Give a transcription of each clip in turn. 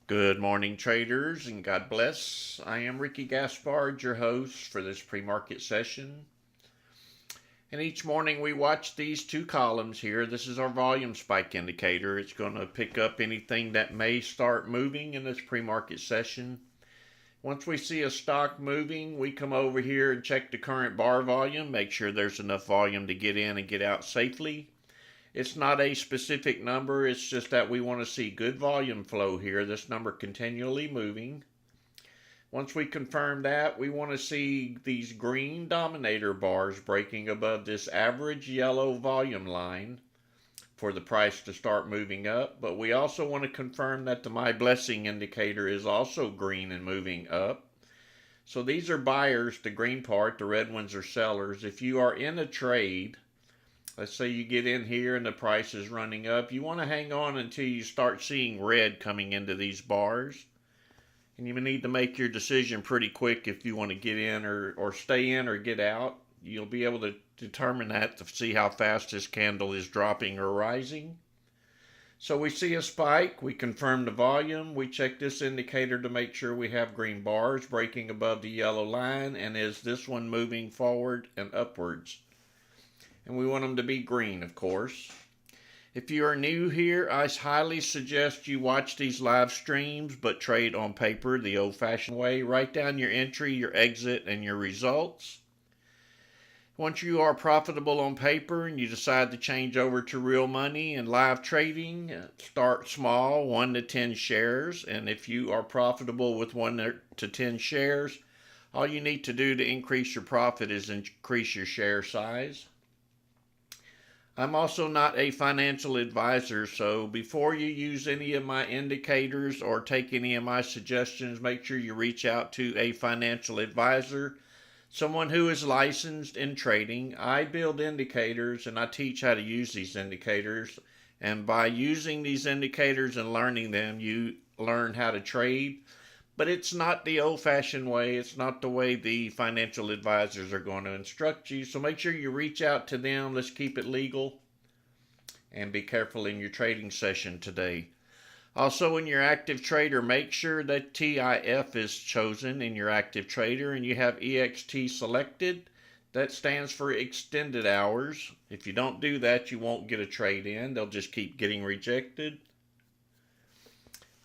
Good morning, traders, and God bless. I am Ricky Gaspard, your host for this pre-market session. And each morning we watch these two columns here. This is our volume spike indicator. It's going to pick up anything that may start moving in this pre-market session. Once we see a stock moving, we come over here and check the current bar volume, make sure there's enough volume to get in and get out safely. It's not a specific number, it's just that we want to see good volume flow here, this number continually moving. Once we confirm that, we want to see these green dominator bars breaking above this average yellow volume line for the price to start moving up. But we also want to confirm that the My Blessing indicator is also green and moving up. So these are buyers, the green part, the red ones are sellers. If you are in a trade, let's say you get in here and the price is running up, you want to hang on until you start seeing red coming into these bars. And you need to make your decision pretty quick if you want to get in or stay in or get out. You'll be able to determine that to see how fast this candle is dropping or rising. So we see a spike, we confirm the volume, we check this indicator to make sure we have green bars breaking above the yellow line, and is this one moving forward and upwards? And we want them to be green, of course. If you are new here, I highly suggest you watch these live streams, but trade on paper the old-fashioned way. Write down your entry, your exit, and your results. Once you are profitable on paper and you decide to change over to real money and live trading, start small, 1 to 10 shares. And if you are profitable with 1 to 10 shares, all you need to do to increase your profit is increase your share size. I'm also not a financial advisor, so before you use any of my indicators or take any of my suggestions, make sure you reach out to a financial advisor, someone who is licensed in trading. I build indicators and I teach how to use these indicators, and by using these indicators and learning them, you learn how to trade. But it's not the old-fashioned way. It's not the way the financial advisors are going to instruct you. So make sure you reach out to them. Let's keep it legal. And be careful in your trading session today. Also, in your active trader, make sure that TIF is chosen in your active trader and you have EXT selected. That stands for extended hours. If you don't do that, you won't get a trade in. They'll just keep getting rejected.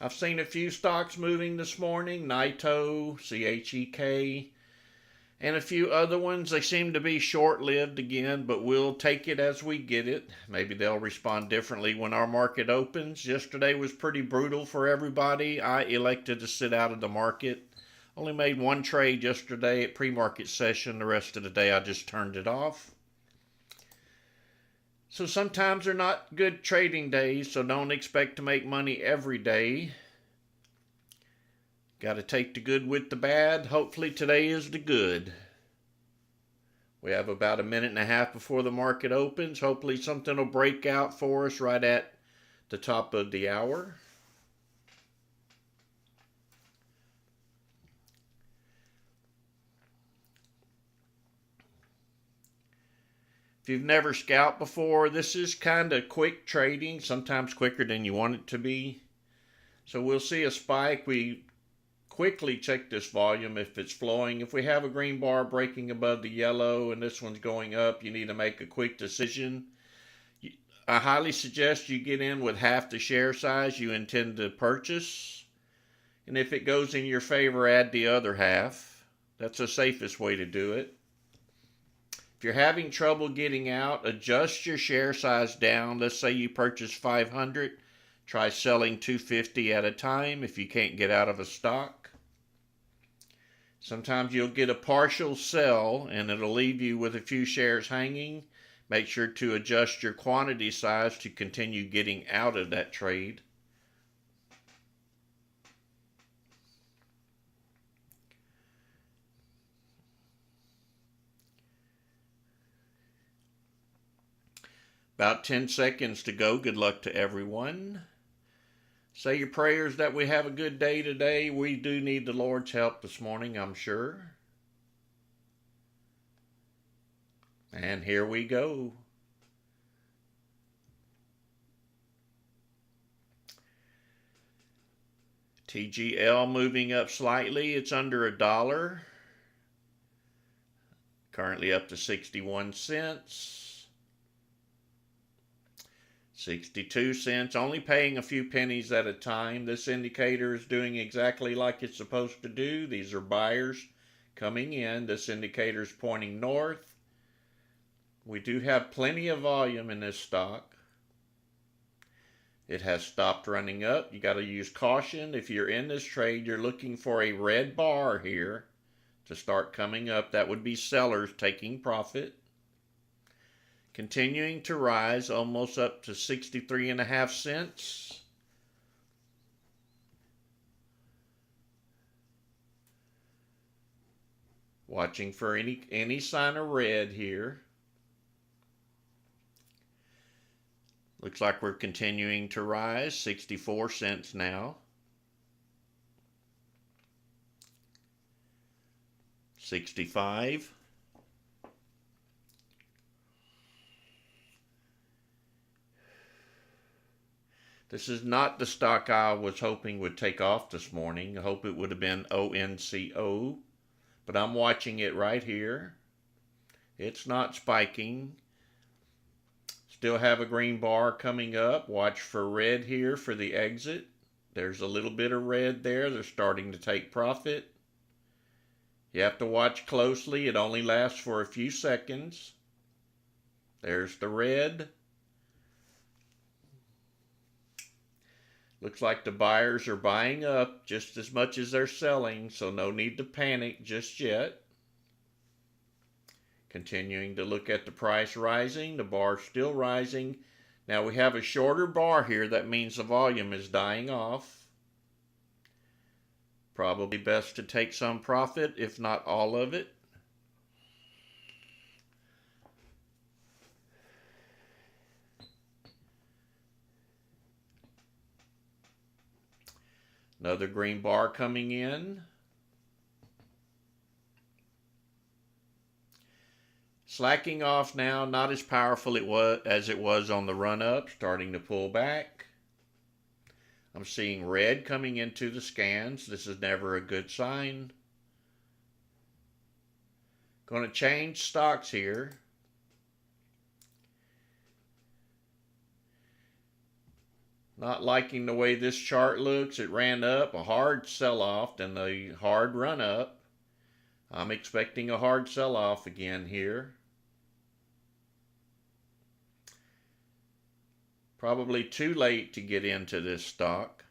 I've seen a few stocks moving this morning, Naito, CHEK, and a few other ones. They seem to be short-lived again, but we'll take it as we get it. Maybe they'll respond differently when our market opens. Yesterday was pretty brutal for everybody. I elected to sit out of the market. Only made one trade yesterday at pre-market session. The rest of the day I just turned it off. So sometimes they're not good trading days, so don't expect to make money every day. Got to take the good with the bad. Hopefully today is the good. We have about a minute and a half before the market opens. Hopefully something will break out for us right at the top of the hour. If you've never scalped before, this is kind of quick trading, sometimes quicker than you want it to be. So we'll see a spike. We quickly check this volume if it's flowing. If we have a green bar breaking above the yellow and this one's going up, you need to make a quick decision. I highly suggest you get in with half the share size you intend to purchase. And if it goes in your favor, add the other half. That's the safest way to do it. If you're having trouble getting out, adjust your share size down. Let's say you purchase 500. Try selling 250 at a time if you can't get out of a stock. Sometimes you'll get a partial sell and it'll leave you with a few shares hanging. Make sure to adjust your quantity size to continue getting out of that trade. About 10 seconds to go. Good luck to everyone. Say your prayers that we have a good day today. We do need the Lord's help this morning, I'm sure. And here we go. TGL moving up slightly. It's under $1. Currently up to 61 cents. 62 cents, only paying a few pennies at a time. This indicator is doing exactly like it's supposed to do. These are buyers coming in. This indicator is pointing north. We do have plenty of volume in this stock. It has stopped running up. You got to use caution. If you're in this trade, you're looking for a red bar here to start coming up. That would be sellers taking profit. Continuing to rise, almost up to 63.5 cents. Watching for any sign of red here. Looks like we're continuing to rise, 64 cents now. 65. This is not the stock I was hoping would take off this morning. I hope it would have been ONCO, but I'm watching it right here. It's not spiking. Still have a green bar coming up. Watch for red here for the exit. There's a little bit of red there. They're starting to take profit. You have to watch closely. It only lasts for a few seconds. There's the red. Looks like the buyers are buying up just as much as they're selling, so no need to panic just yet. Continuing to look at the price rising, the bar still rising. Now we have a shorter bar here. That means the volume is dying off. Probably best to take some profit, if not all of it. Another green bar coming in. Slacking off now, not as powerful as it was on the run up, starting to pull back. I'm seeing red coming into the scans. This is never a good sign. Going to change stocks here. Not liking the way this chart looks. It ran up, a hard sell-off, then a hard run up. I'm expecting a hard sell-off again here. Probably too late to get into this stock.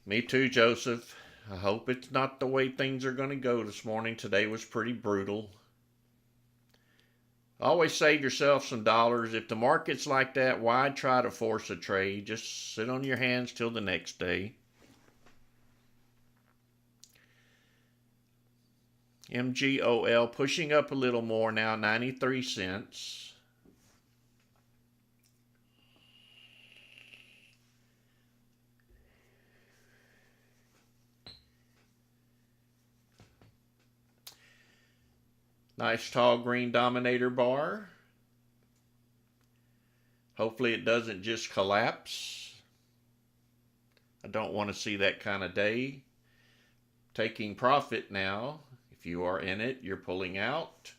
Me too, Joseph. I hope it's not the way things are going to go this morning. Today was pretty brutal. Always save yourself some dollars. If the market's like that, why try to force a trade? Just sit on your hands till the next day. MGOL pushing up a little more now, 93 cents. Nice tall green dominator bar. Hopefully it doesn't just collapse. I don't want to see that kind of day. Taking profit now. If you are in it, you're pulling out.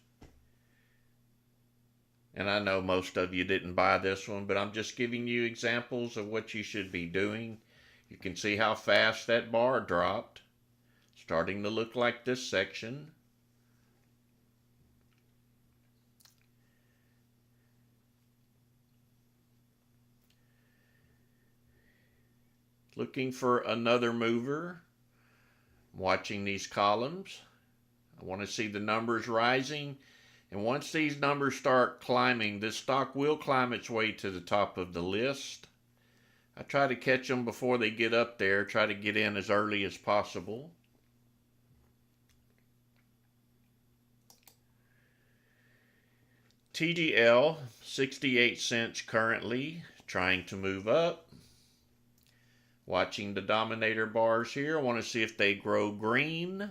And I know most of you didn't buy this one, but I'm just giving you examples of what you should be doing. You can see how fast that bar dropped. Starting to look like this section. Looking for another mover. Watching these columns. I want to see the numbers rising. And once these numbers start climbing, this stock will climb its way to the top of the list. I try to catch them before they get up there. Try to get in as early as possible. TGL, 68 cents currently. Trying to move up. Watching the dominator bars here, I want to see if they grow green.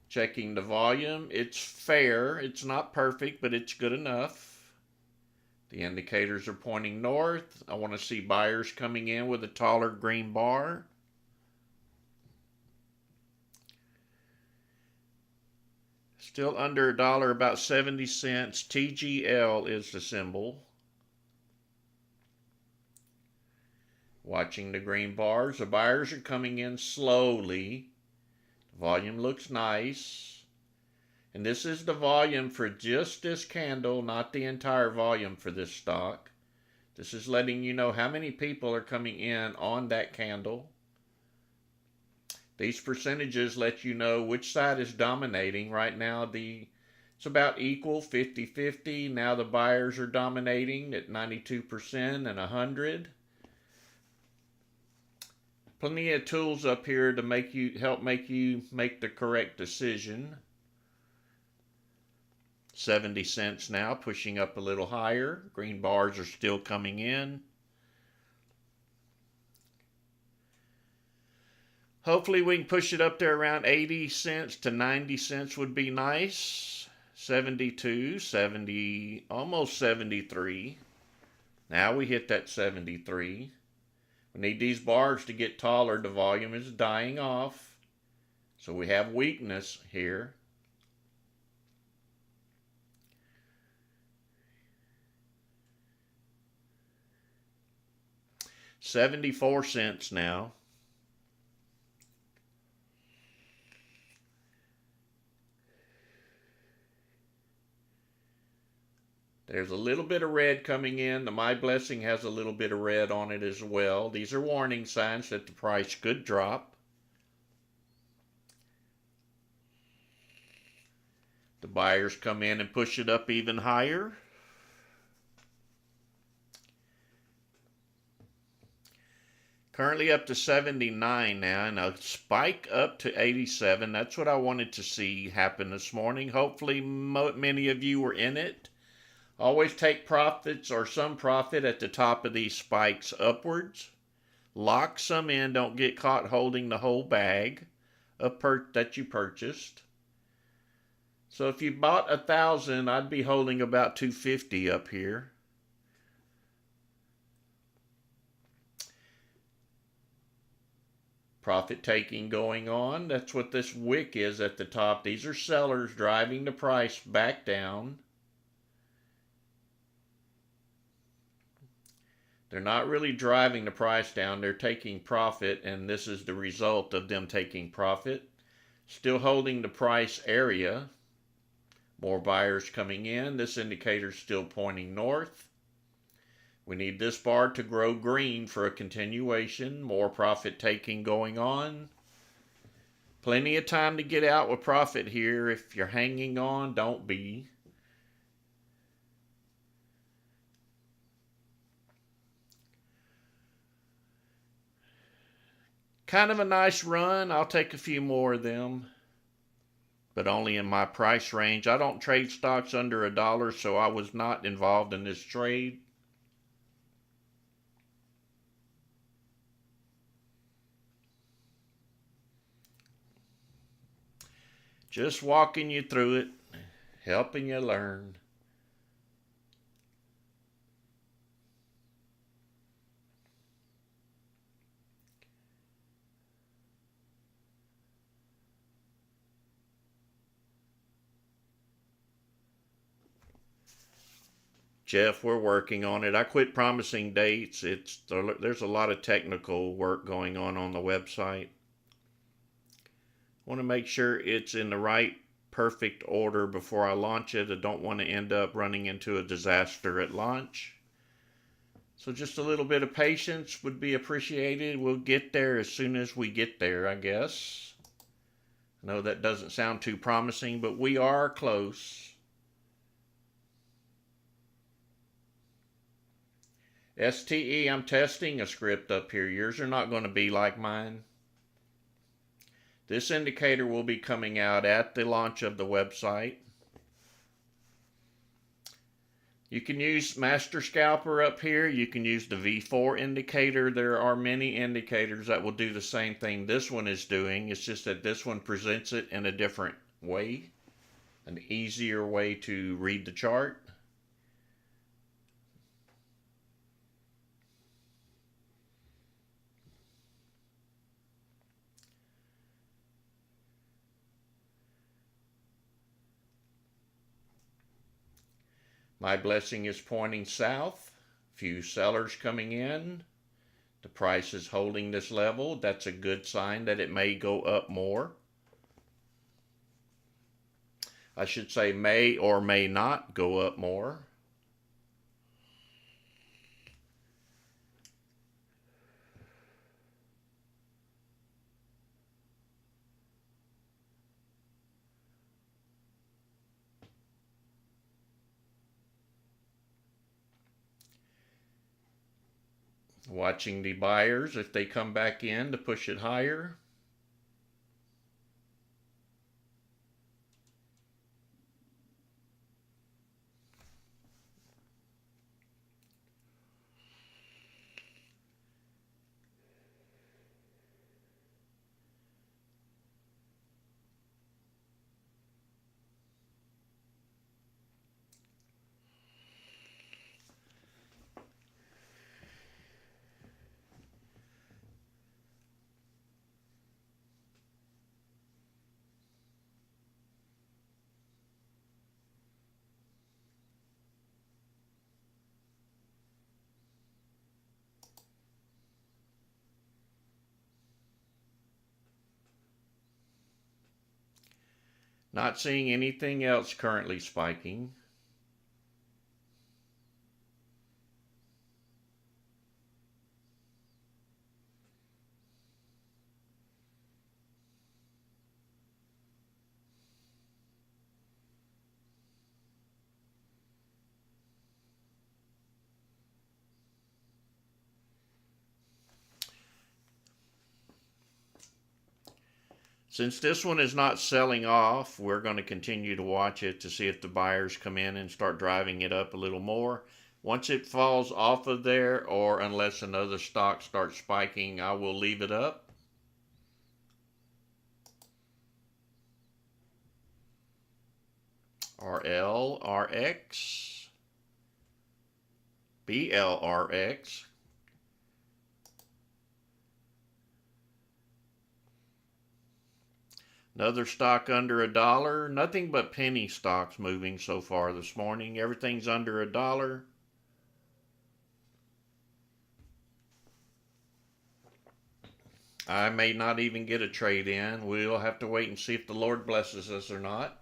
Checking the volume, it's fair. It's not perfect, but it's good enough. The indicators are pointing north. I want to see buyers coming in with a taller green bar. Still under $1, about 70 cents. TGL is the symbol. Watching the green bars, the buyers are coming in slowly. The volume looks nice. And this is the volume for just this candle, not the entire volume for this stock. This is letting you know how many people are coming in on that candle. These percentages let you know which side is dominating. Right now, it's about equal, 50-50. Now the buyers are dominating at 92% and 100. Plenty of tools up here to help make you make the correct decision. 70 cents now, pushing up a little higher. Green bars are still coming in. Hopefully we can push it up there around 80 cents to 90 cents would be nice. 72, 70, almost 73. Now we hit that 73. We need these bars to get taller. The volume is dying off. So we have weakness here. $0.74 now. There's a little bit of red coming in. The My Blessing has a little bit of red on it as well. These are warning signs that the price could drop. The buyers come in and push it up even higher. Currently up to 79 now, and a spike up to 87. That's what I wanted to see happen this morning. Hopefully many of you were in it. Always take profits or some profit at the top of these spikes upwards. Lock some in. Don't get caught holding the whole bag that you purchased. So if you bought 1,000, I'd be holding about 250 up here. Profit taking going on. That's what this wick is at the top. These are sellers driving the price back down. They're not really driving the price down. They're taking profit, and this is the result of them taking profit. Still holding the price area. More buyers coming in. This indicator is still pointing north. We need this bar to grow green for a continuation. More profit taking going on. Plenty of time to get out with profit here. If you're hanging on, don't be. Kind of a nice run. I'll take a few more of them, but only in my price range. I don't trade stocks under $1, so I was not involved in this trade. Just walking you through it, helping you learn. Jeff, we're working on it. I quit promising dates. There's a lot of technical work going on the website. I want to make sure it's in the right, perfect order before I launch it. I don't want to end up running into a disaster at launch. So just a little bit of patience would be appreciated. We'll get there as soon as we get there, I guess. I know that doesn't sound too promising, but we are close. STE, I'm testing a script up here. Yours are not going to be like mine. This indicator will be coming out at the launch of the website. You can use Master Scalper up here. You can use the V4 indicator. There are many indicators that will do the same thing this one is doing. It's just that this one presents it in a different way, an easier way to read the chart. My blessing is pointing south. Few sellers coming in. The price is holding this level. That's a good sign that it may go up more. I should say may or may not go up more. Watching the buyers if they come back in to push it higher. Not seeing anything else currently spiking. Since this one is not selling off, we're going to continue to watch it to see if the buyers come in and start driving it up a little more. Once it falls off of there, or unless another stock starts spiking, I will leave it up. RL, RX, BLRX. Another stock under $1. Nothing but penny stocks moving so far this morning. Everything's under $1. I may not even get a trade in. We'll have to wait and see if the Lord blesses us or not.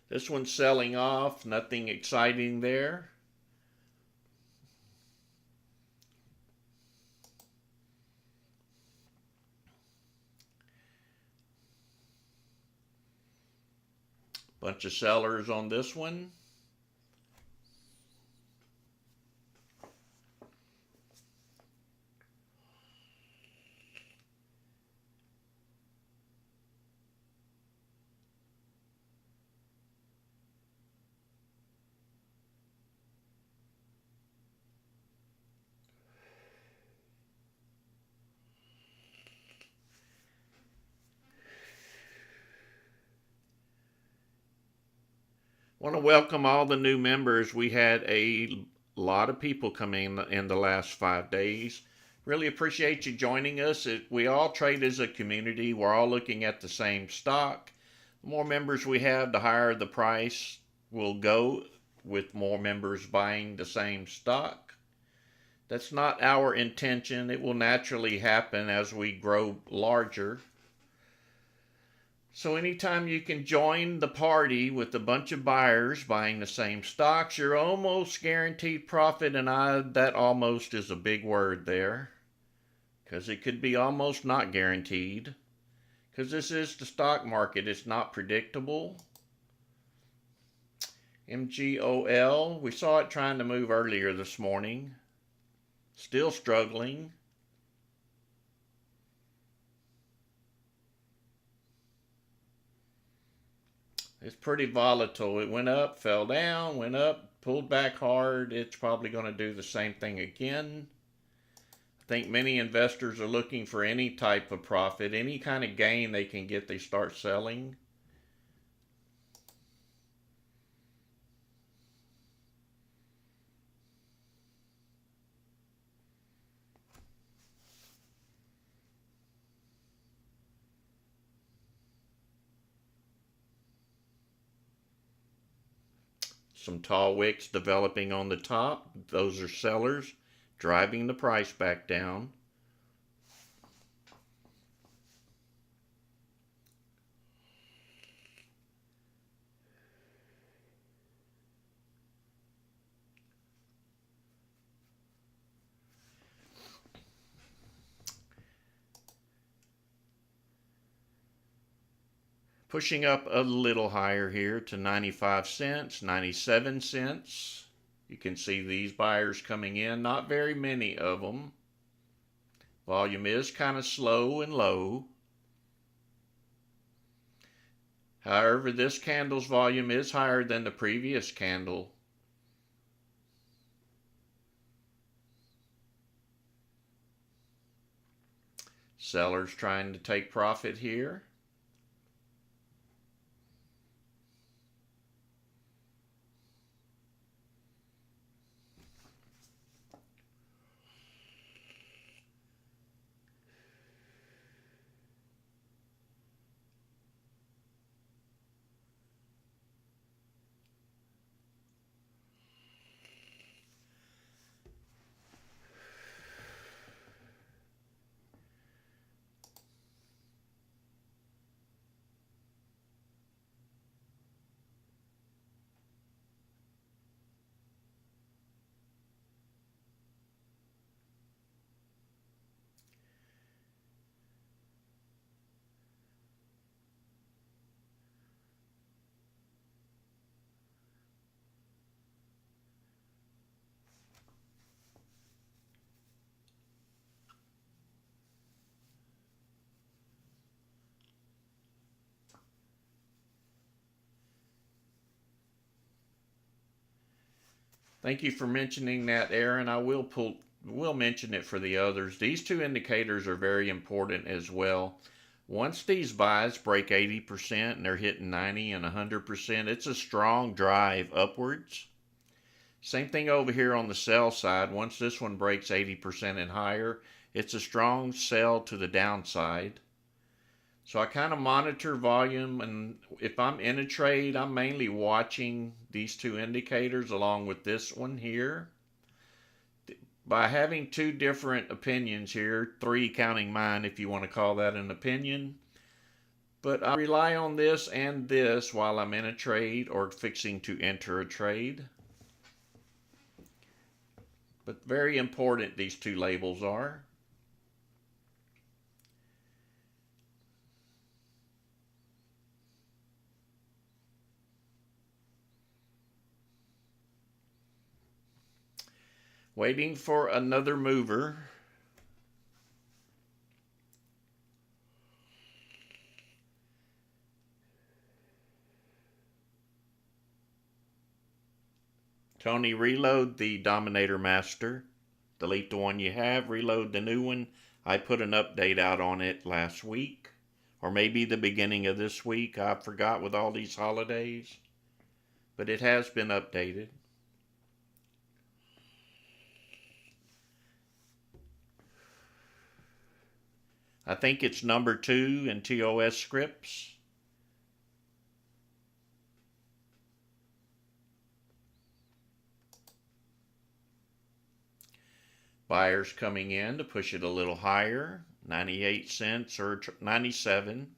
This one's selling off. Nothing exciting there. Bunch of sellers on this one. Want to welcome all the new members. We had a lot of people come in the last 5 days. Really appreciate you joining us. We all trade as a community. We're all looking at the same stock. The more members we have, the higher the price will go, with more members buying the same stock. That's not our intention. It will naturally happen as we grow larger. So anytime you can join the party with a bunch of buyers buying the same stocks, you're almost guaranteed profit. And that almost is a big word there, because it could be almost not guaranteed, because this is the stock market. It's not predictable. MGOL, we saw it trying to move earlier this morning. Still struggling. It's pretty volatile. It went up, fell down, went up, pulled back hard. It's probably going to do the same thing again. I think many investors are looking for any type of profit, any kind of gain they can get, they start selling. Some tall wicks developing on the top. Those are sellers driving the price back down. Pushing up a little higher here to 95 cents, 97 cents. You can see these buyers coming in, not very many of them. Volume is kind of slow and low. However, this candle's volume is higher than the previous candle. Sellers trying to take profit here. Thank you for mentioning that, Aaron. I will mention it for the others. These two indicators are very important as well. Once these buys break 80% and they're hitting 90 and 100%, it's a strong drive upwards. Same thing over here on the sell side. Once this one breaks 80% and higher, it's a strong sell to the downside. So I kind of monitor volume, and if I'm in a trade, I'm mainly watching these two indicators along with this one here. By having two different opinions here, three counting mine if you want to call that an opinion, but I rely on this and this while I'm in a trade or fixing to enter a trade. But very important, these two labels are. Waiting for another mover. Tony, reload the Dominator Master. Delete the one you have, reload the new one. I put an update out on it last week, or maybe the beginning of this week. I forgot with all these holidays, but it has been updated. I think it's number 2 in TOS scripts. Buyers coming in to push it a little higher, 98 cents or 97.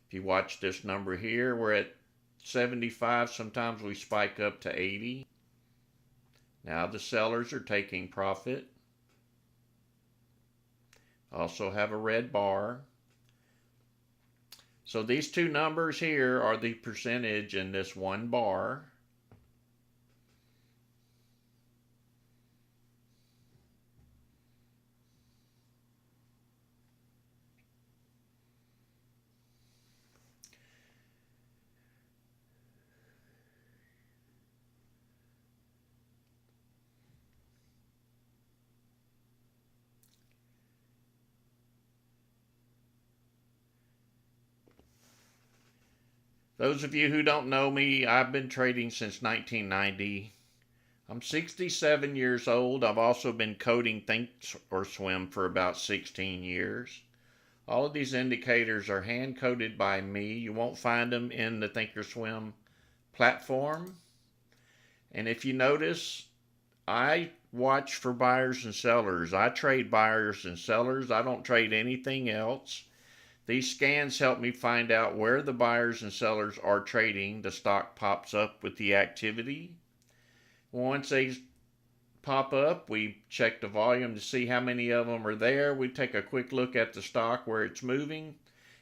If you watch this number here, we're at 75. Sometimes we spike up to 80. Now the sellers are taking profit. Also have a red bar. So these two numbers here are the percentage in this one bar. Those of you who don't know me, I've been trading since 1990. I'm 67 years old. I've also been coding ThinkorSwim for about 16 years. All of these indicators are hand-coded by me. You won't find them in the ThinkorSwim platform. And if you notice, I watch for buyers and sellers. I trade buyers and sellers. I don't trade anything else. These scans help me find out where the buyers and sellers are trading. The stock pops up with the activity. Once they pop up, we check the volume to see how many of them are there. We take a quick look at the stock where it's moving.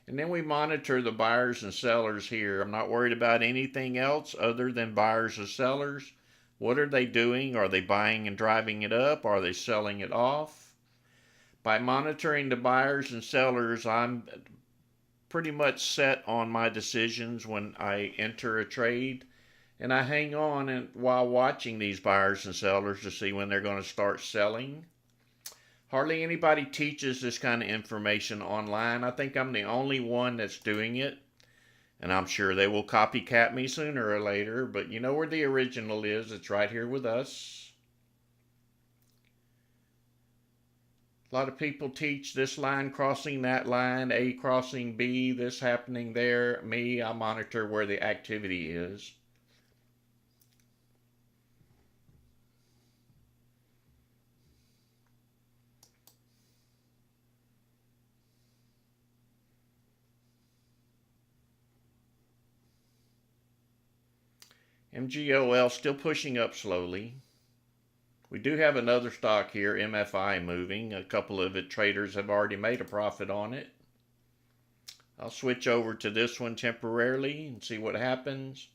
And then we monitor the buyers and sellers here. I'm not worried about anything else other than buyers and sellers. What are they doing? Are they buying and driving it up? Are they selling it off? By monitoring the buyers and sellers, I'm pretty much set on my decisions when I enter a trade, and I hang on while watching these buyers and sellers to see when they're going to start selling. Hardly anybody teaches this kind of information online. I think I'm the only one that's doing it, and I'm sure they will copycat me sooner or later, but you know where the original is. It's right here with us. A lot of people teach this line crossing that line, A crossing B, this happening there. Me, I monitor where the activity is. MGOL still pushing up slowly. We do have another stock here, MFI, moving. A couple of traders have already made a profit on it. I'll switch over to this one temporarily and see what happens.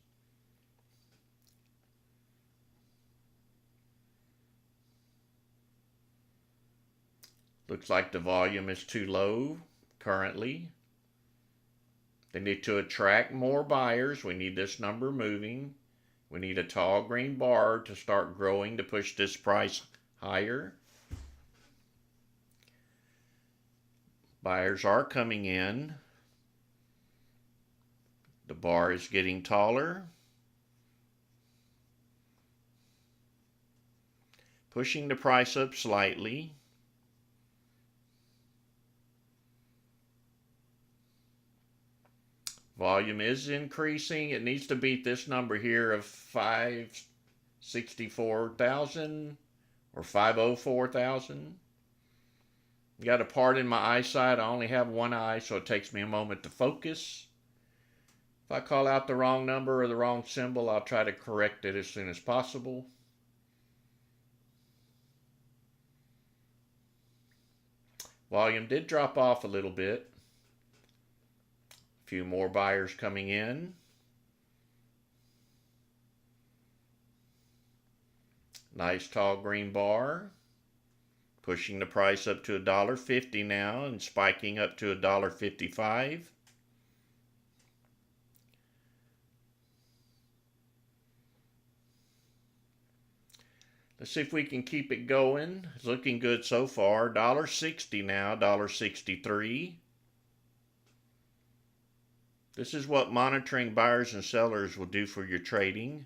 Looks like the volume is too low currently. They need to attract more buyers. We need this number moving. We need a tall green bar to start growing to push this price higher. Buyers are coming in. The bar is getting taller. Pushing the price up slightly. Volume is increasing. It needs to beat this number here of 564,000 or 504,000. You got to pardon my eyesight. I only have one eye, so it takes me a moment to focus. If I call out the wrong number or the wrong symbol, I'll try to correct it as soon as possible. Volume did drop off a little bit. Few more buyers coming in. Nice tall green bar. Pushing the price up to $1.50 now and spiking up to $1.55. Let's see if we can keep it going. It's looking good so far. $1.60 now, $1.63. This is what monitoring buyers and sellers will do for your trading.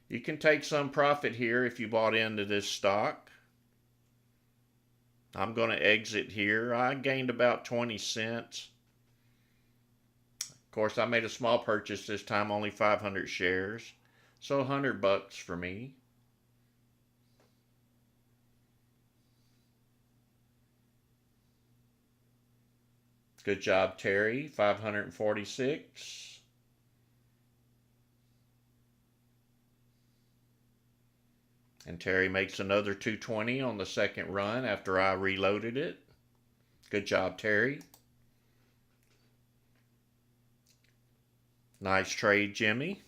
You can take some profit here if you bought into this stock. I'm going to exit here. I gained about 20 cents. Of course, I made a small purchase this time, only 500 shares. So $100 for me. Good job, Terry. 546. And Terry makes another 220 on the second run after I reloaded it. Good job, Terry. Nice trade, Jimmy.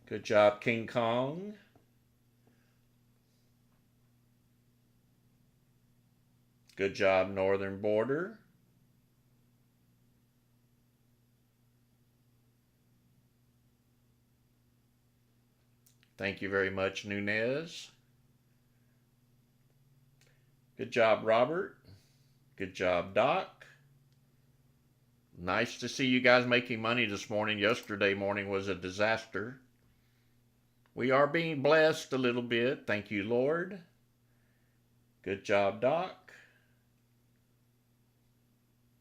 Good job, King Kong. Good job, Northern Border. Thank you very much, Nunez. Good job, Robert. Good job, Doc. Nice to see you guys making money this morning. Yesterday morning was a disaster. We are being blessed a little bit. Thank you, Lord. Good job, Doc.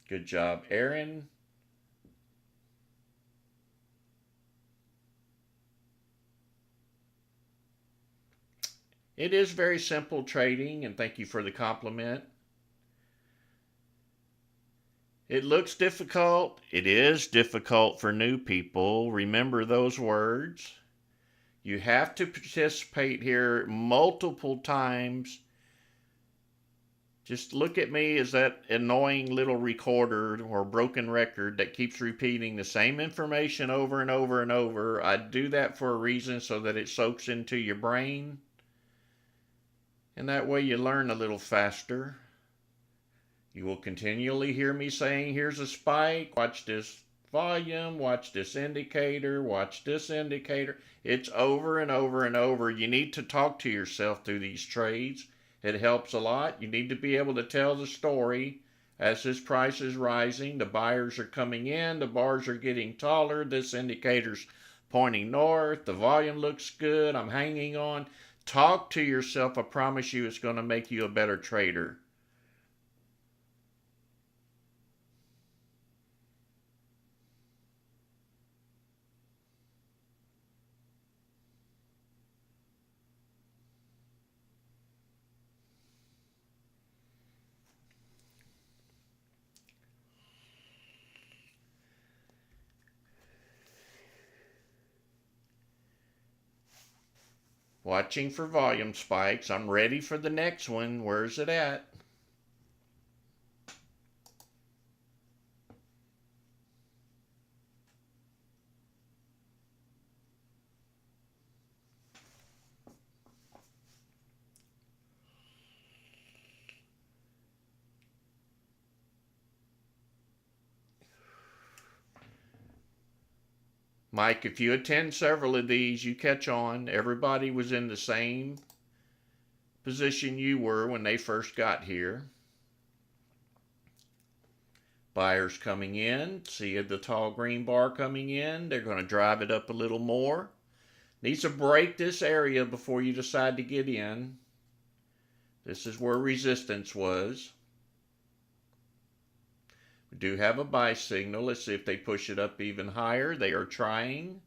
Good job, Aaron. It is very simple trading, and thank you for the compliment. It looks difficult. It is difficult for new people. Remember those words. You have to participate here multiple times. Just look at me as that annoying little recorder or broken record that keeps repeating the same information over and over and over. I do that for a reason, so that it soaks into your brain. And that way you learn a little faster. You will continually hear me saying, here's a spike, watch this volume, watch this indicator, watch this indicator. It's over and over and over. You need to talk to yourself through these trades. It helps a lot. You need to be able to tell the story as this price is rising. The buyers are coming in, the bars are getting taller, this indicator's pointing north, the volume looks good, I'm hanging on. Talk to yourself. I promise you it's going to make you a better trader. Watching for volume spikes. I'm ready for the next one. Where's it at? Mike, if you attend several of these, you catch on. Everybody was in the same position you were when they first got here. Buyers coming in, see the tall green bar coming in. They're going to drive it up a little more. Needs to break this area before you decide to get in. This is where resistance was. We do have a buy signal. Let's see if they push it up even higher. They are trying.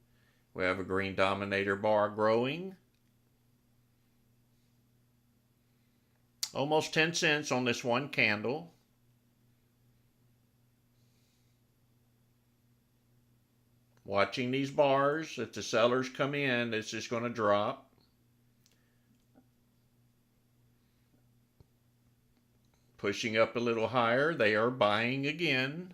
We have a green dominator bar growing. Almost 10 cents on this one candle. Watching these bars. If the sellers come in, it's just going to drop. Pushing up a little higher. They are buying again.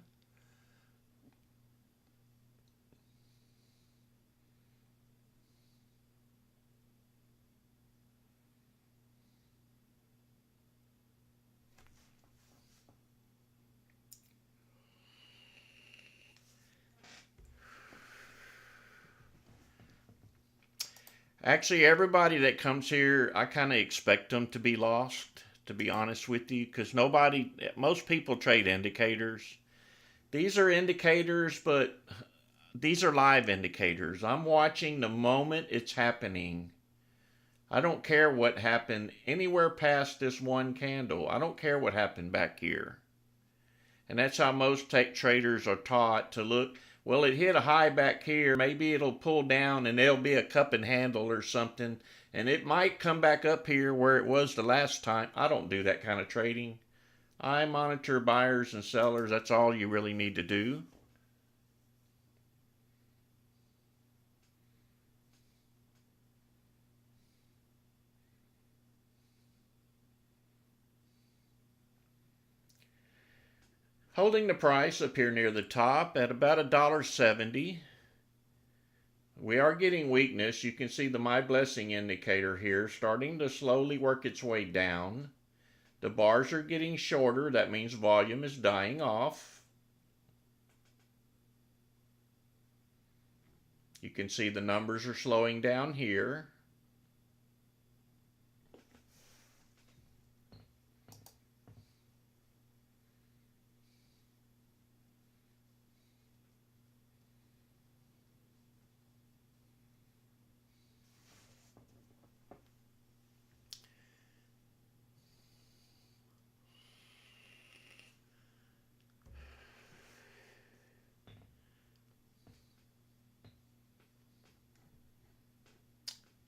Actually, everybody that comes here, I kind of expect them to be lost, to be honest with you, because most people trade indicators. These are indicators, but these are live indicators. I'm watching the moment it's happening. I don't care what happened anywhere past this one candle. I don't care what happened back here. And that's how most traders are taught to look. Well, it hit a high back here. Maybe it'll pull down and there'll be a cup and handle or something. And it might come back up here where it was the last time. I don't do that kind of trading. I monitor buyers and sellers. That's all you really need to do. Holding the price up here near the top at about $1.70. We are getting weakness. You can see the My Blessing indicator here starting to slowly work its way down. The bars are getting shorter. That means volume is dying off. You can see the numbers are slowing down here.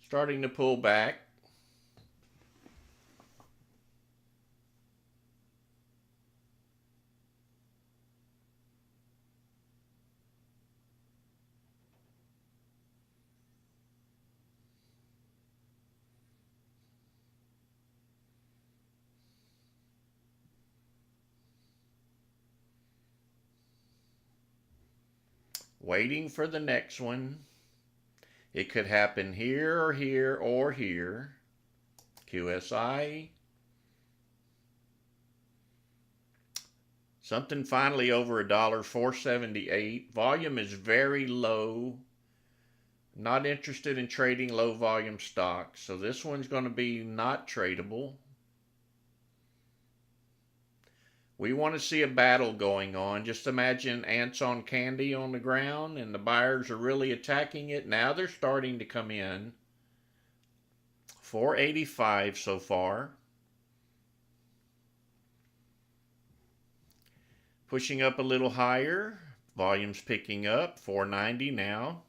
Starting to pull back. Waiting for the next one. It could happen here or here or here. QSI. Something finally over $1.478. Volume is very low. Not interested in trading low volume stocks. So this one's going to be not tradable. We want to see a battle going on. Just imagine ants on candy on the ground and the buyers are really attacking it. Now they're starting to come in. 485 so far. Pushing up a little higher. Volume's picking up. 490 now.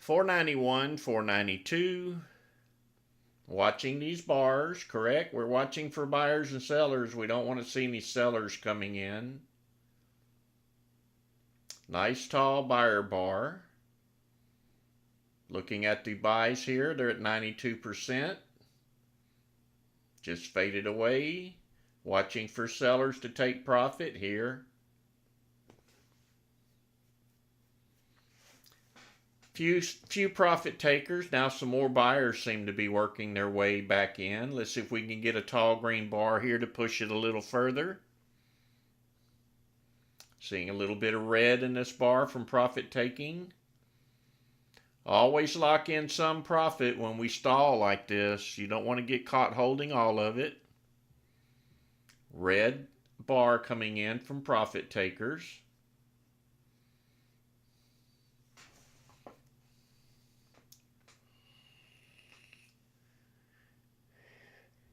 $491, $492. Watching these bars, correct? We're watching for buyers and sellers. We don't want to see any sellers coming in. Nice tall buyer bar. Looking at the buys here, they're at 92%. Just faded away. Watching for sellers to take profit here. Few profit takers. Now some more buyers seem to be working their way back in. Let's see if we can get a tall green bar here to push it a little further. Seeing a little bit of red in this bar from profit taking. Always lock in some profit when we stall like this. You don't want to get caught holding all of it. Red bar coming in from profit takers.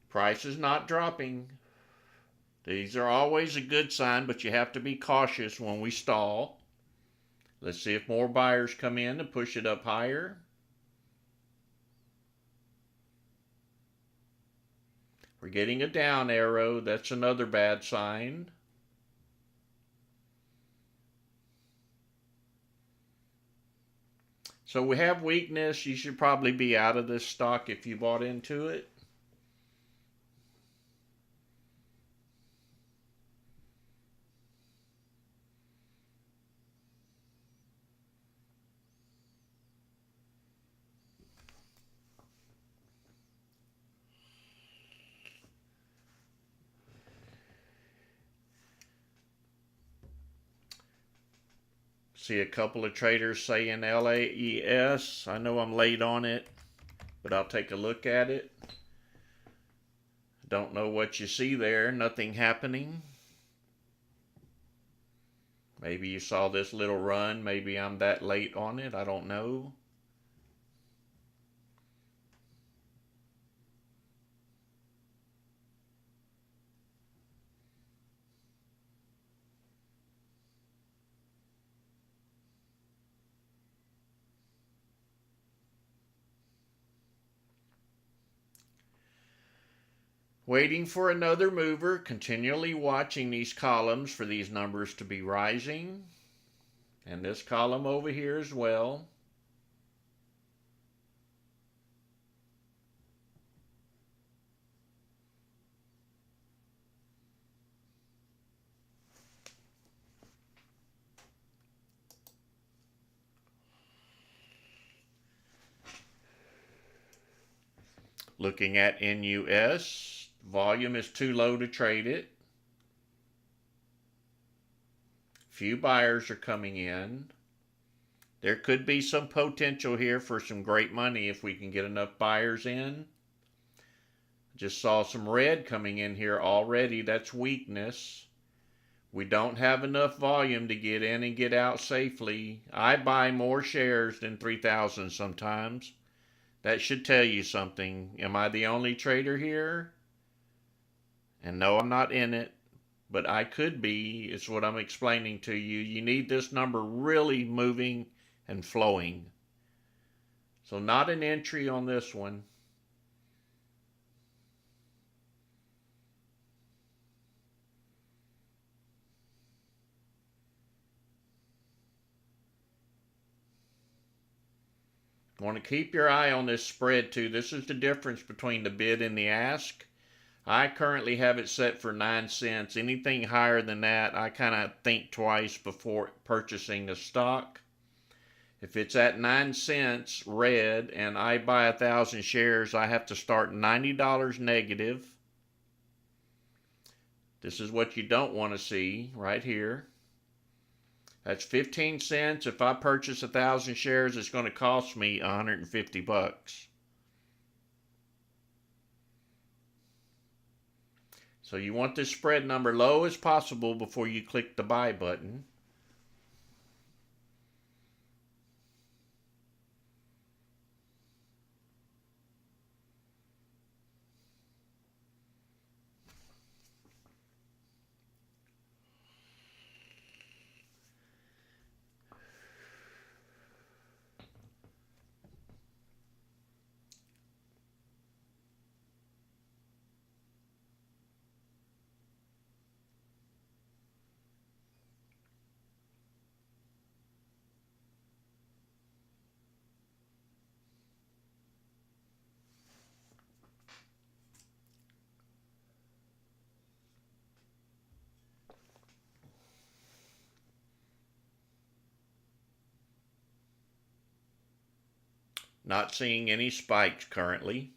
Price is not dropping. These are always a good sign, but you have to be cautious when we stall. Let's see if more buyers come in to push it up higher. We're getting a down arrow. That's another bad sign. So we have weakness. You should probably be out of this stock if you bought into it. See a couple of traders saying LAES. I know I'm late on it, but I'll take a look at it. Don't know what you see there. Nothing happening. Maybe you saw this little run. Maybe I'm that late on it. I don't know. Waiting for another mover, continually watching these columns for these numbers to be rising. And this column over here as well. Looking at NUS, volume is too low to trade it. Few buyers are coming in. There could be some potential here for some great money if we can get enough buyers in. Just saw some red coming in here already. That's weakness. We don't have enough volume to get in and get out safely. I buy more shares than 3,000 sometimes. That should tell you something. Am I the only trader here? And no, I'm not in it, but I could be. It's what I'm explaining to you. You need this number really moving and flowing. So not an entry on this one. Want to keep your eye on this spread too. This is the difference between the bid and the ask. I currently have it set for 9 cents. Anything higher than that, I kind of think twice before purchasing the stock. If it's at 9 cents red and I buy 1,000 shares, I have to start $90 negative. This is what you don't want to see right here. That's 15 cents. If I purchase 1,000 shares, it's going to cost me 150 bucks. So you want this spread number low as possible before you click the buy button. Not seeing any spikes currently.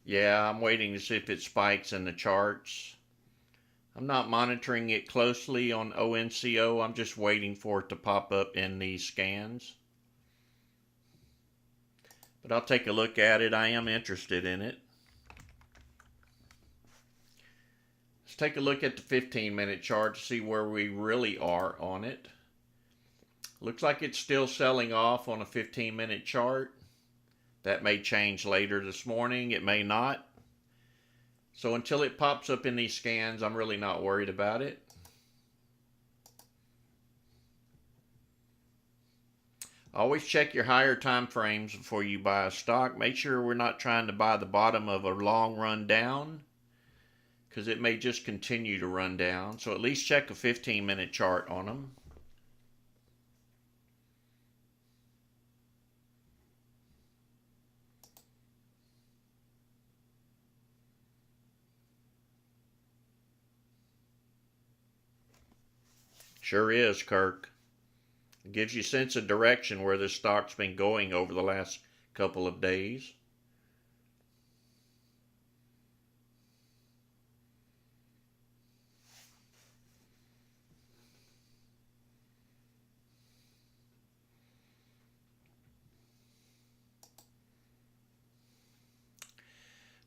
Yeah, I'm waiting to see if it spikes in the charts. I'm not monitoring it closely on ONCO. I'm just waiting for it to pop up in these scans. But I'll take a look at it. I am interested in it. Let's take a look at the 15-minute chart to see where we really are on it. Looks like it's still selling off on a 15-minute chart. That may change later this morning. It may not. So until it pops up in these scans, I'm really not worried about it. Always check your higher time frames before you buy a stock. Make sure we're not trying to buy the bottom of a long run down, because it may just continue to run down. So at least check a 15-minute chart on them. Sure is, Kirk. It gives you a sense of direction where this stock's been going over the last couple of days.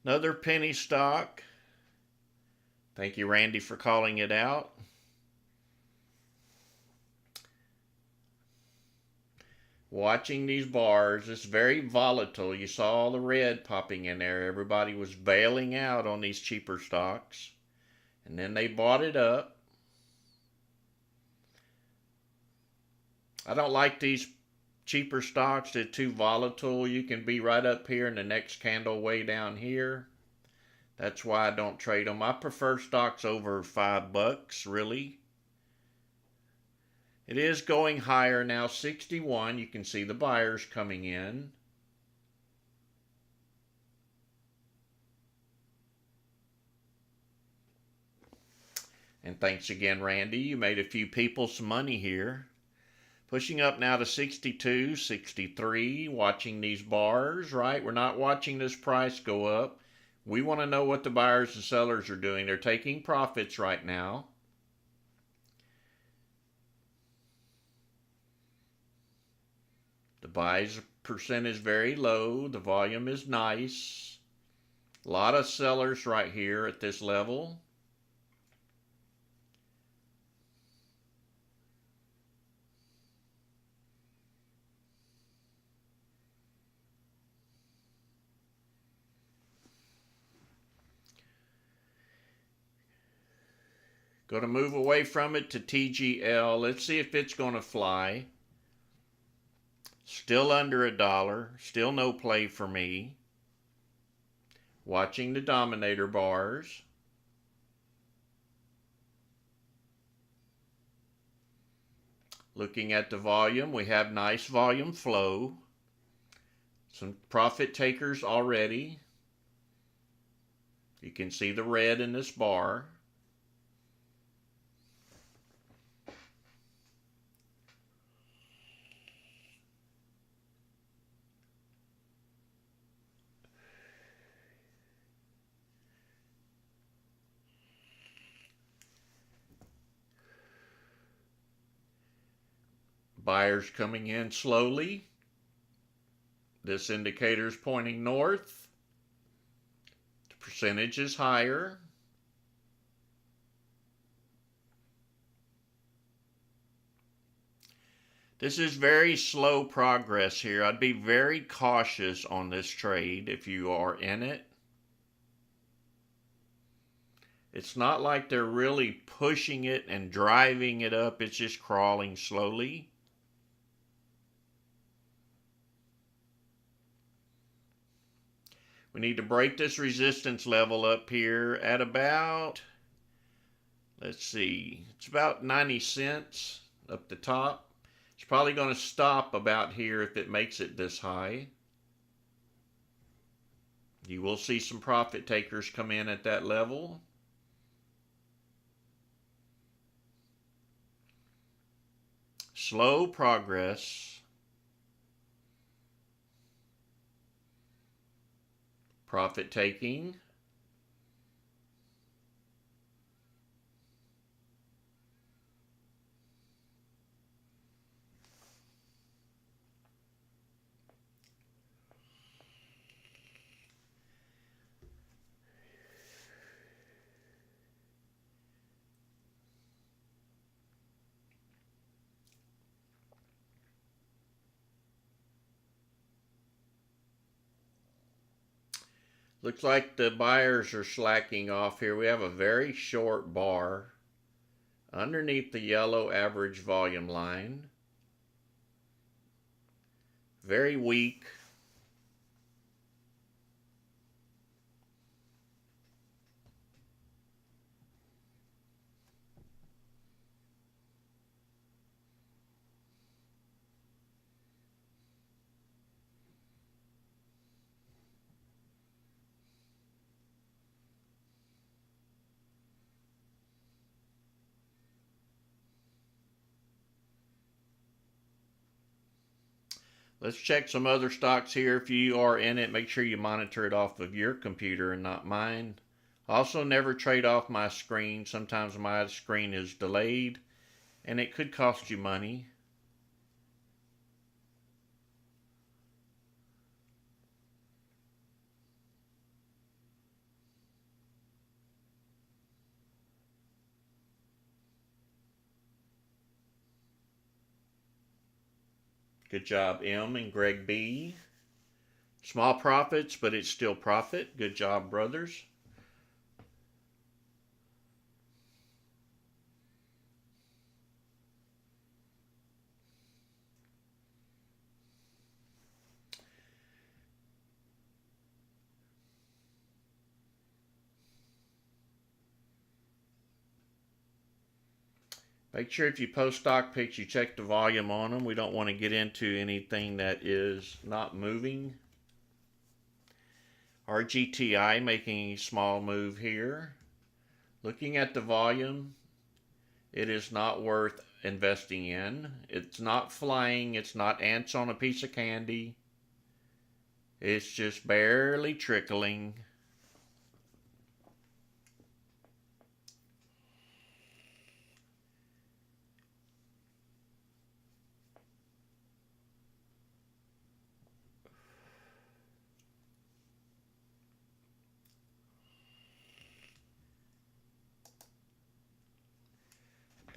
Another penny stock. Thank you, Randy, for calling it out. Watching these bars, it's very volatile. You saw all the red popping in there. Everybody was bailing out on these cheaper stocks. And then they bought it up. I don't like these cheaper stocks. They're too volatile. You can be right up here and the next candle way down here. That's why I don't trade them. I prefer stocks over $5, really. It is going higher now, 61. You can see the buyers coming in. And thanks again, Randy. You made a few people some money here. Pushing up now to 62, 63, watching these bars, right? We're not watching this price go up. We want to know what the buyers and sellers are doing. They're taking profits right now. The buys percent is very low. The volume is nice. A lot of sellers right here at this level. Going to move away from it to TGL. Let's see if it's going to fly. Still under $1. Still no play for me. Watching the dominator bars. Looking at the volume, we have nice volume flow. Some profit takers already. You can see the red in this bar. Buyers coming in slowly. This indicator is pointing north. The percentage is higher. This is very slow progress here. I'd be very cautious on this trade if you are in it. It's not like they're really pushing it and driving it up. It's just crawling slowly. We need to break this resistance level up here at about, let's see, it's about 90 cents up the top. It's probably going to stop about here if it makes it this high. You will see some profit takers come in at that level. Slow progress. Profit taking. Looks like the buyers are slacking off here. We have a very short bar underneath the yellow average volume line. Very weak. Let's check some other stocks here. If you are in it, make sure you monitor it off of your computer and not mine. Also, never trade off my screen. Sometimes my screen is delayed and it could cost you money. Good job, M and Greg B. Small profits, but it's still profit. Good job, brothers. Make sure if you post stock picks, you check the volume on them. We don't want to get into anything that is not moving. RGTI making a small move here. Looking at the volume, it is not worth investing in. It's not flying. It's not ants on a piece of candy. It's just barely trickling.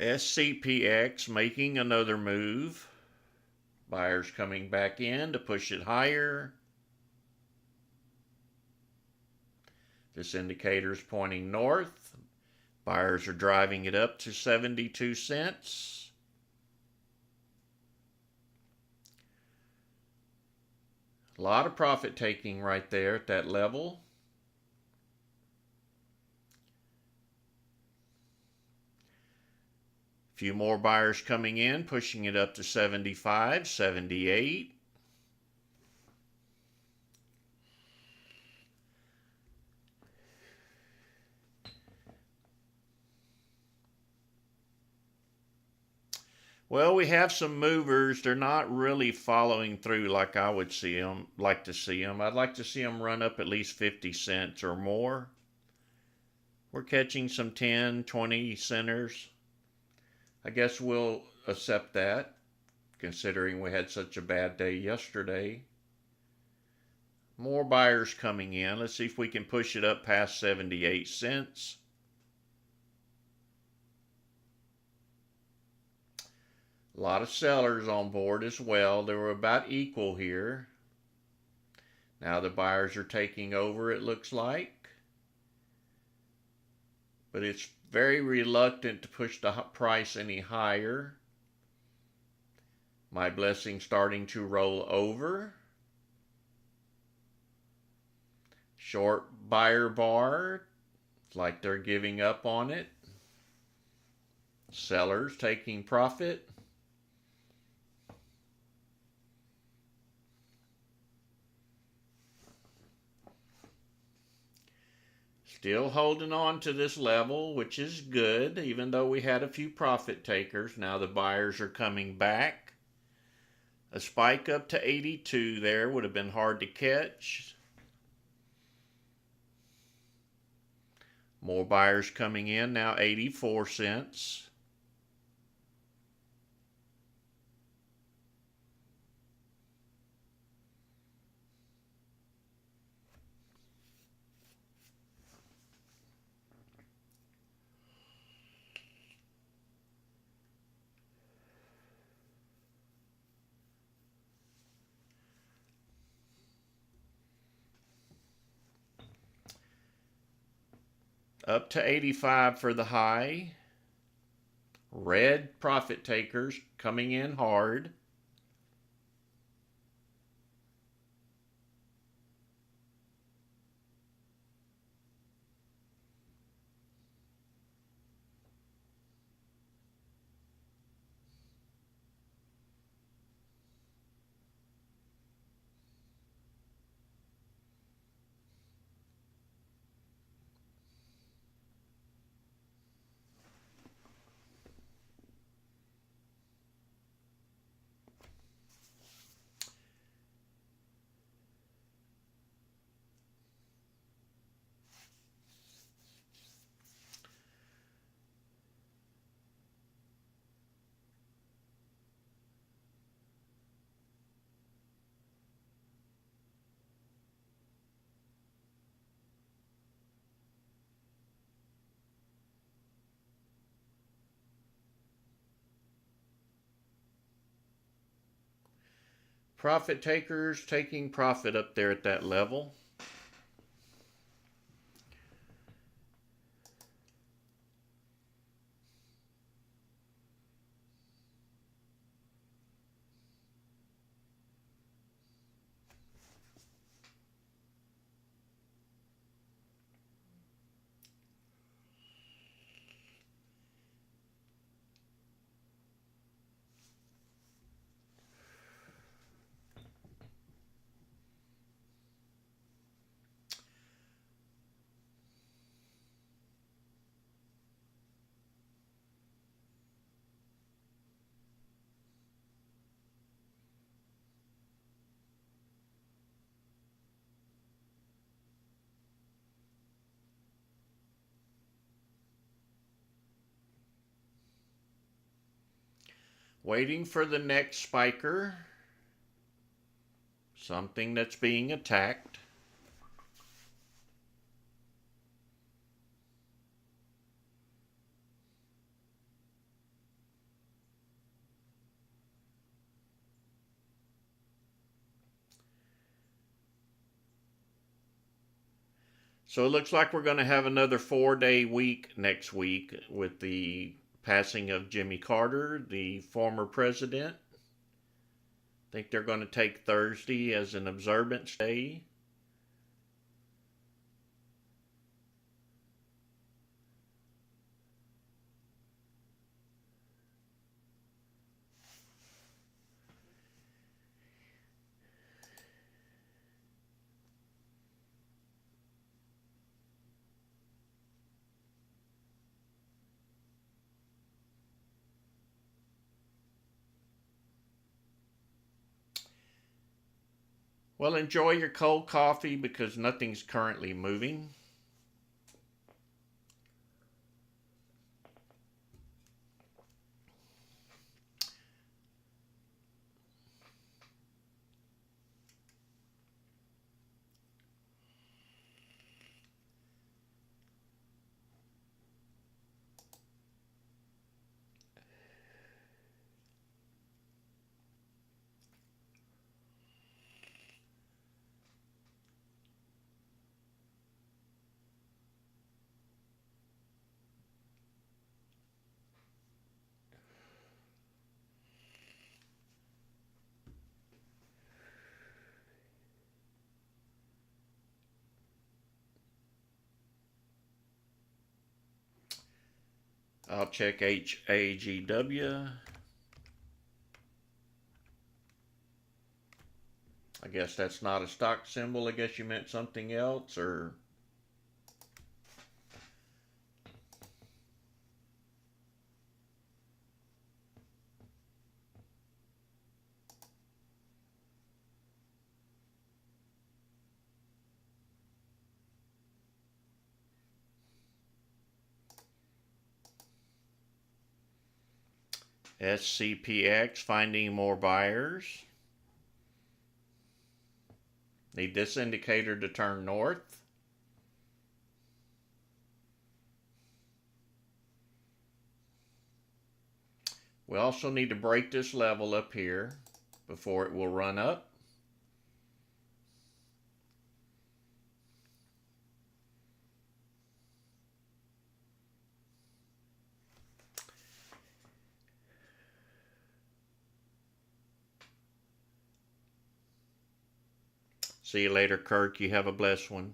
SCPX making another move. Buyers coming back in to push it higher. This indicator is pointing north. Buyers are driving it up to 72 cents. A lot of profit taking right there at that level. Few more buyers coming in, pushing it up to 75, 78. Well, we have some movers. They're not really following through like I would like to see them. I'd like to see them run up at least 50 cents or more. We're catching some 10, 20 centers. I guess we'll accept that, considering we had such a bad day yesterday. More buyers coming in. Let's see if we can push it up past 78 cents. A lot of sellers on board as well. They were about equal here. Now the buyers are taking over, it looks like. But it's very reluctant to push the price any higher. My blessing starting to roll over. Short buyer bar, like they're giving up on it. Sellers taking profit. Still holding on to this level, which is good, even though we had a few profit takers. Now the buyers are coming back. A spike up to 82 there would have been hard to catch. More buyers coming in, now 84 cents. Up to 85 for the high. Red profit takers coming in hard. Profit takers taking profit up there at that level. Waiting for the next spiker. Something that's being attacked. So it looks like we're going to have another 4-day week next week with the passing of Jimmy Carter, the former president. I think they're going to take Thursday as an observance day. Well, enjoy your cold coffee because nothing's currently moving. I'll check HAGW. I guess that's not a stock symbol. I guess you meant something else, or SCPX finding more buyers. Need this indicator to turn north. We also need to break this level up here before it will run up. See you later, Kirk. You have a blessed one.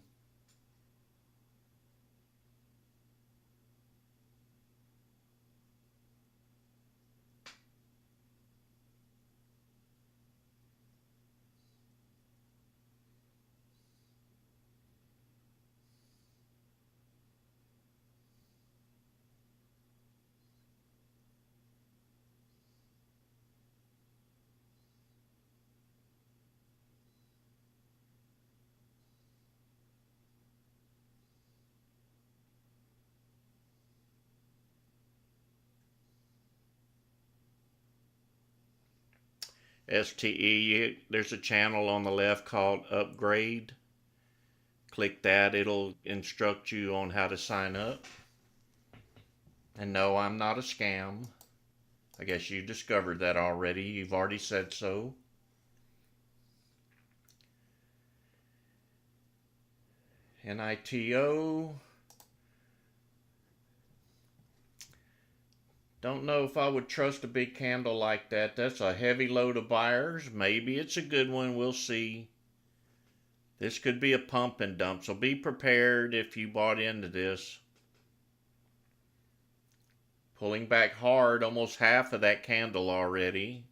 STE, there's a channel on the left called Upgrade. Click that, it'll instruct you on how to sign up. And no, I'm not a scam. I guess you discovered that already. You've already said so. NITO. Don't know if I would trust a big candle like that. That's a heavy load of buyers. Maybe it's a good one. We'll see. This could be a pump and dump, so be prepared if you bought into this. Pulling back hard, almost half of that candle already.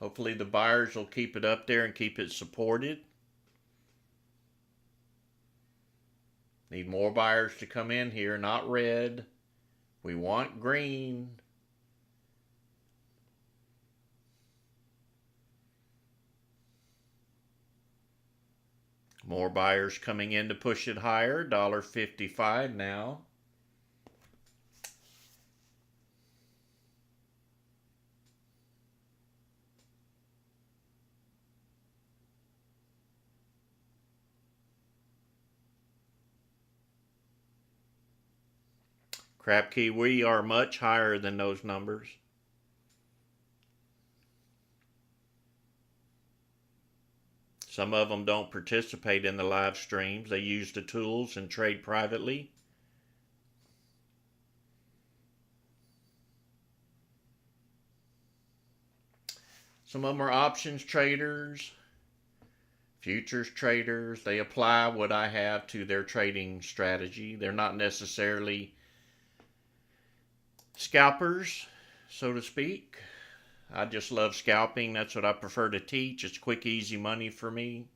Hopefully the buyers will keep it up there and keep it supported. Need more buyers to come in here, not red. We want green. More buyers coming in to push it higher. $1.55 now. Crab Key, we are much higher than those numbers. Some of them don't participate in the live streams. They use the tools and trade privately. Some of them are options traders, futures traders. They apply what I have to their trading strategy. They're not necessarily scalpers, so to speak. I just love scalping. That's what I prefer to teach. It's quick, easy money for me.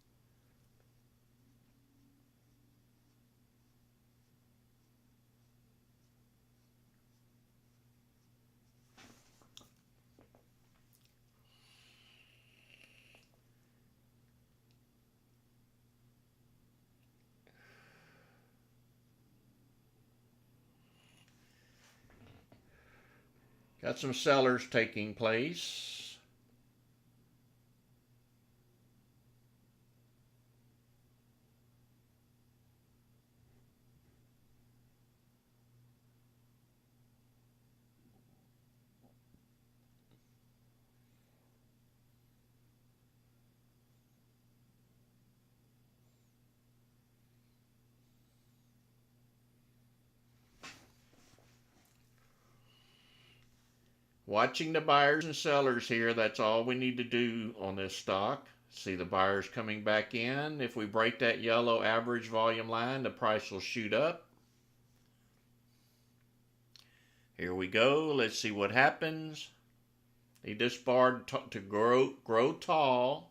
Got some sellers taking place. Watching the buyers and sellers here, that's all we need to do on this stock. See the buyers coming back in. If we break that yellow average volume line, the price will shoot up. Here we go. Let's see what happens. Need this bar to grow tall.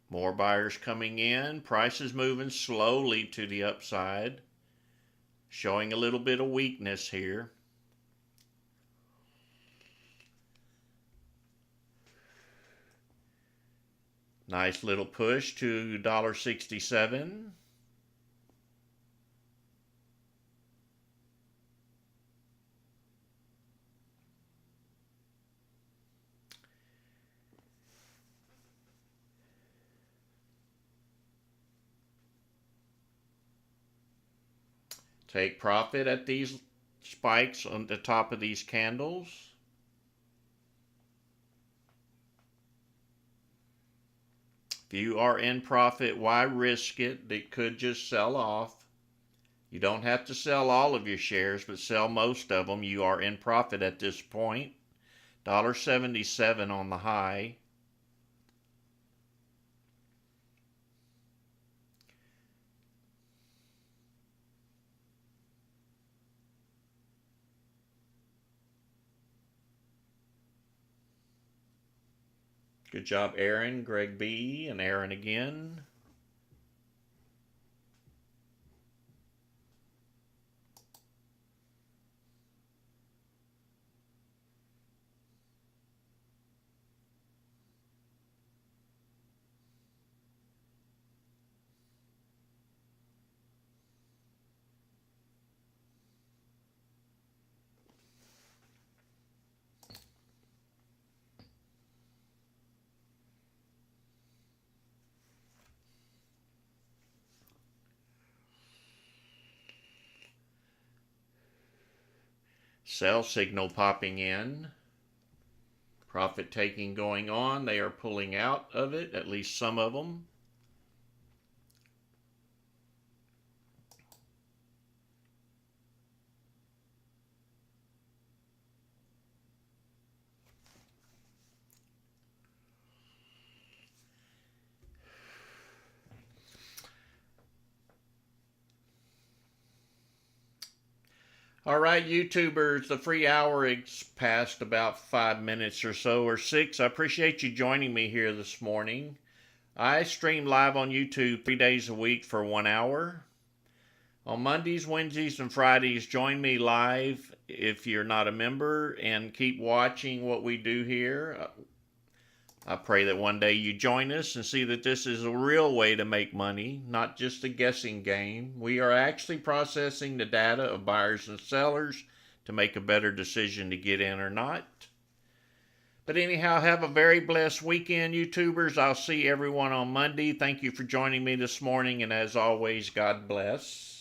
More buyers coming in. Prices moving slowly to the upside. Showing a little bit of weakness here. Nice little push to $1.67. Take profit at these spikes on the top of these candles. If you are in profit, why risk it? It could just sell off. You don't have to sell all of your shares, but sell most of them. You are in profit at this point. $1.77 on the high. Good job, Aaron, Greg B, and Aaron again. Sell signal popping in. Profit taking going on. They are pulling out of it, at least some of them. All right, YouTubers, the free hour has passed about 5 minutes or so, or 6. I appreciate you joining me here this morning. I stream live on YouTube 3 days a week for 1 hour. On Mondays, Wednesdays, and Fridays, join me live if you're not a member, and keep watching what we do here. I pray that one day you join us and see that this is a real way to make money, not just a guessing game. We are actually processing the data of buyers and sellers to make a better decision to get in or not. But anyhow, have a very blessed weekend, YouTubers. I'll see everyone on Monday. Thank you for joining me this morning, and as always, God bless.